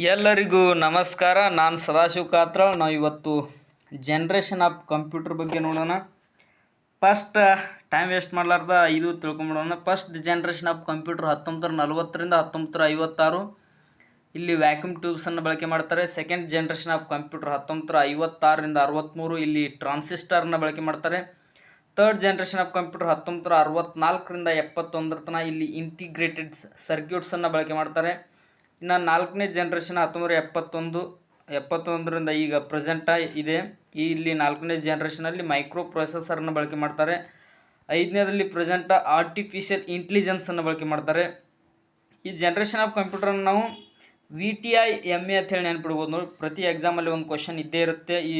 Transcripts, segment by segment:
ಎಲ್ಲರಿಗೂ ನಮಸ್ಕಾರ. ನಾನು ಸದಾಶಿವ ಕಾತ್ರಾಳ್. ನಾವು ಇವತ್ತು ಜನ್ರೇಷನ್ ಆಫ್ ಕಂಪ್ಯೂಟರ್ ಬಗ್ಗೆ ನೋಡೋಣ. ಫಸ್ಟ್ ಟೈಮ್ ವೇಸ್ಟ್ ಮಾಡಲಾರ್ದ ಇದು ತಿಳ್ಕೊಂಬಿಡೋಣ. ಫಸ್ಟ್ ಜನ್ರೇಷನ್ ಆಫ್ ಕಂಪ್ಯೂಟರ್ 1940ರಿಂದ 1956 ಇಲ್ಲಿ ವ್ಯಾಕ್ಯೂಮ್ ಟ್ಯೂಬ್ಸನ್ನು ಬಳಕೆ ಮಾಡ್ತಾರೆ. ಸೆಕೆಂಡ್ ಜನ್ರೇಷನ್ ಆಫ್ ಕಂಪ್ಯೂಟರ್ 1956ರಿಂದ 63 ಇಲ್ಲಿ ಟ್ರಾನ್ಸಿಸ್ಟರ್ನ ಬಳಕೆ ಮಾಡ್ತಾರೆ. ಥರ್ಡ್ ಜನ್ರೇಷನ್ ಆಫ್ ಕಂಪ್ಯೂಟರ್ 1964ರಿಂದ 71 ತನಕ ಇಲ್ಲಿ ಇಂಟಿಗ್ರೇಟೆಡ್ ಸರ್ಕ್ಯೂಟ್ಸನ್ನು ಬಳಕೆ ಮಾಡ್ತಾರೆ. ಇನ್ನು ನಾಲ್ಕನೇ ಜನ್ರೇಷನ್ 1971ರಿಂದ ಈಗ ಪ್ರೆಸೆಂಟ ಇದೆ. ಇಲ್ಲಿ ನಾಲ್ಕನೇ ಜನ್ರೇಷನಲ್ಲಿ ಮೈಕ್ರೋ ಪ್ರೊಸೆಸರ್ನ ಬಳಕೆ ಮಾಡ್ತಾರೆ. ಐದನೇದಲ್ಲಿ ಪ್ರೆಸೆಂಟ ಆರ್ಟಿಫಿಷಿಯಲ್ ಇಂಟೆಲಿಜೆನ್ಸನ್ನು ಬಳಕೆ ಮಾಡ್ತಾರೆ. ಈ ಜನ್ರೇಷನ್ ಆಫ್ ಕಂಪ್ಯೂಟರ್ನ ನಾವು VTI-MA ಅಂತ ಹೇಳಿ ನೆನ್ಪಿಡ್ಬೋದು. ನೋಡಿ, ಪ್ರತಿ ಎಕ್ಸಾಮಲ್ಲಿ ಒಂದು ಕ್ವಶನ್ ಇದ್ದೇ ಇರುತ್ತೆ ಈ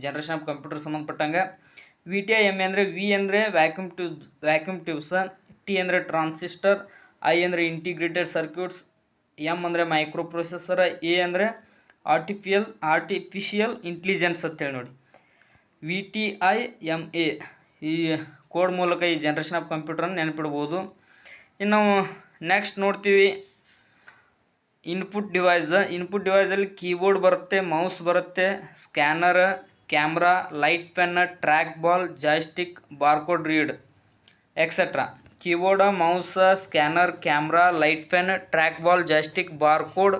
ಜನ್ರೇಷನ್ ಆಫ್ ಕಂಪ್ಯೂಟರ್ ಸಂಬಂಧಪಟ್ಟಂಗೆ. VTI-MA ಅಂದರೆ ವಿ ಅಂದರೆ ವ್ಯಾಕ್ಯೂಮ್ ಟ್ಯೂಬ್ಸ್, ಟಿ ಅಂದರೆ ಟ್ರಾನ್ಸಿಸ್ಟರ್, ಐ ಅಂದರೆ ಇಂಟಿಗ್ರೇಟೆಡ್ ಸರ್ಕ್ಯೂಟ್ಸ್, ಎಮ್ ಅಂದರೆ ಮೈಕ್ರೋ ಪ್ರೊಸೆಸರ್, ಎ ಅಂದರೆ ಆರ್ಟಿಫಿಷಿಯಲ್ ಇಂಟೆಲಿಜೆನ್ಸ್ ಅಂತೇಳಿ. ನೋಡಿ, VTI-MA ಈ ಕೋಡ್ ಮೂಲಕ ಈ ಜನ್ರೇಷನ್ ಆಫ್ ಕಂಪ್ಯೂಟರನ್ನು ನೆನಪಿಡ್ಬೋದು. ಇನ್ನು ನಾವು ನೆಕ್ಸ್ಟ್ ನೋಡ್ತೀವಿ ಇನ್ಪುಟ್ ಡಿವೈಸಲ್ಲಿ ಕೀಬೋರ್ಡ್ ಬರುತ್ತೆ, ಮೌಸ್ ಬರುತ್ತೆ, scanner, camera, light pen, track ball, joystick, barcode read etcetera. Keyboard, mouse, scanner, camera, light pen, track ball, joystick, barcode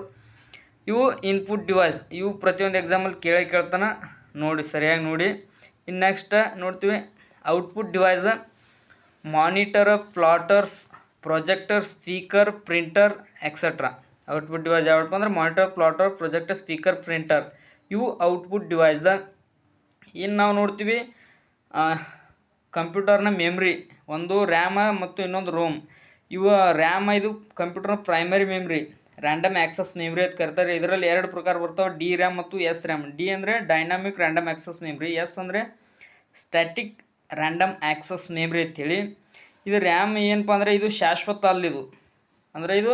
ಇವು ಇನ್ಪುಟ್ ಡಿವೈಸ್. ಇವು ಪ್ರತಿಯೊಂದು ಎಕ್ಸಾಮಲ್ಲಿ ಕೇಳ್ತಾನೆ, ನೋಡಿ ಸರಿಯಾಗಿ ನೋಡಿ. ಇನ್ನು ನೆಕ್ಸ್ಟ್ ನೋಡ್ತೀವಿ output device, monitor, plotters, projector, speaker, printer etcetera. Output device ಯಾವಪ್ಪ ಅಂದ್ರೆ monitor, plotter, projector, speaker, printer ಇವು ಔಟ್ಪುಟ್ ಡಿವೈಸ್. ಇನ್ನು ನಾವು ನೋಡ್ತೀವಿ ಕಂಪ್ಯೂಟರ್ನ ಮೆಮ್ರಿ, ಒಂದು ರ್ಯಾಮ್ ಮತ್ತು ಇನ್ನೊಂದು ರೋಮ್. ಇವು ರ್ಯಾಮ್ ಇದು ಕಂಪ್ಯೂಟರ್ನ primary memory, random access memory ಅಂತ ಕರೀತಾರೆ. ಇದರಲ್ಲಿ ಎರಡು ಪ್ರಕಾರ ಬರ್ತಾವೆ, ಡಿ ರ್ಯಾಮ್ ಮತ್ತು ಎಸ್ ರ್ಯಾಮ್. ಡಿ ಅಂದರೆ dynamic random access memory, S ಅಂದರೆ ಸ್ಟ್ಯಾಟಿಕ್ ರ್ಯಾಂಡಮ್ ಆ್ಯಕ್ಸಸ್ ಮೆಮ್ರಿ ಅಂತೇಳಿ. ಇದು ರ್ಯಾಮ್ ಏನಪ್ಪ ಅಂದರೆ ಇದು ಶಾಶ್ವತ ಅಲ್ಲಿದು, ಅಂದರೆ ಇದು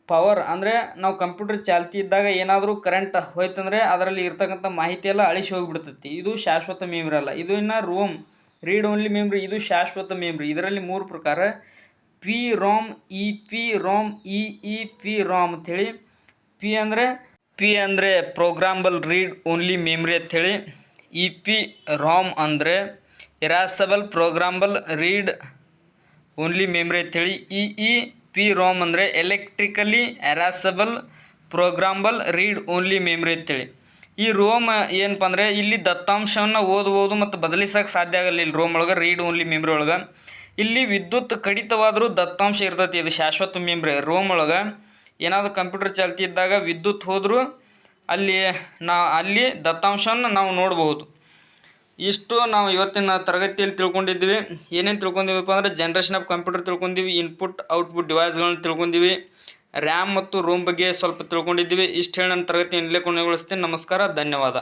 ಪವರ್ ಅಂದರೆ ನಾವು ಕಂಪ್ಯೂಟರ್ ಚಾಲ್ತಿ ಇದ್ದಾಗ ಏನಾದರೂ ಕರೆಂಟ್ ಹೋಯ್ತಂದರೆ ಅದರಲ್ಲಿ ಇರ್ತಕ್ಕಂಥ ಮಾಹಿತಿ ಎಲ್ಲ ಅಳಿಸಿ ಹೋಗಿಬಿಡ್ತೈತಿ. ಇದು ಶಾಶ್ವತ ಮೆಮ್ರಿ ಅಲ್ಲ. ಇದು ಇನ್ನು ರೋಮ್, ರೀಡ್ ಓನ್ಲಿ ಮೆಮ್ರಿ, ಇದು ಶಾಶ್ವತ ಮೆಮ್ರಿ. ಇದರಲ್ಲಿ ಮೂರು ಪ್ರಕಾರ, P ROM, E P ROM, E P ROM ಅಂಥೇಳಿ. ಪಿ ಅಂದರೆ ಪ್ರೋಗ್ರಾಮಬಲ್ ರೀಡ್ ಓನ್ಲಿ ಮೆಮ್ರಿ ಅಂಥೇಳಿ. ಇ ಪಿ ರೋಮ್ ಅಂದರೆ erasable programmable read only memory ಅಂಥೇಳಿ. ಇ ಪಿ ರೋಮ್ ಅಂದರೆ electrically erasable programmable read only memory ಅಂತೇಳಿ. ಈ ರೋಮ್ ಏನಪ್ಪ ಅಂದರೆ ಇಲ್ಲಿ ದತ್ತಾಂಶವನ್ನು ಓದ್ಬೋದು ಮತ್ತು ಬದಲಿಸೋಕೆ ಸಾಧ್ಯ ಆಗಲ್ಲ. ಇಲ್ಲಿ ರೋಮ್ ಒಳಗೆ, ರೀಡ್ ಓನ್ಲಿ ಮೆಮ್ರಿ ಒಳಗೆ ಇಲ್ಲಿ ವಿದ್ಯುತ್ ಕಡಿತವಾದರೂ ದತ್ತಾಂಶ ಇರ್ತೈತಿ. ಇದು ಶಾಶ್ವತ ಮೆಮ್ರಿ. ರೋಮ್ ಒಳಗೆ ಏನಾದರೂ ಕಂಪ್ಯೂಟರ್ ಚಾಲ್ತಿ ಇದ್ದಾಗ ವಿದ್ಯುತ್ ಹೋದರೂ ಅಲ್ಲಿ ದತ್ತಾಂಶವನ್ನು ನಾವು ನೋಡ್ಬೋದು. ಇಷ್ಟು ನಾವು ಇವತ್ತಿನ ತರಗತಿಯಲ್ಲಿ ತಿಳ್ಕೊಂಡಿದ್ದೀವಿ. ಏನೇನು ತಿಳ್ಕೊಂಡಿವಪ್ಪ ಅಂದರೆ ಜನ್ರೇಷನ್ ಆಫ್ ಕಂಪ್ಯೂಟರ್ ತಿಳ್ಕೊಂಡಿವಿ, ಇನ್ಪುಟ್ ಔಟ್ಪುಟ್ ಡಿವೈಸ್ಗಳನ್ನ ತಿಳ್ಕೊಂಡಿವಿ, ರ್ಯಾಮ್ ಮತ್ತು ರೋಮ್ ಬಗ್ಗೆ ಸ್ವಲ್ಪ ತಿಳ್ಕೊಂಡಿದ್ದೀವಿ. ಇಷ್ಟು ಹೇಳಿ ನನ್ನ ತರಗತಿಯನ್ನು ಇಲ್ಲೇ ಕೊನೆಗೊಳಿಸ್ತೀನಿ. ನಮಸ್ಕಾರ, ಧನ್ಯವಾದ.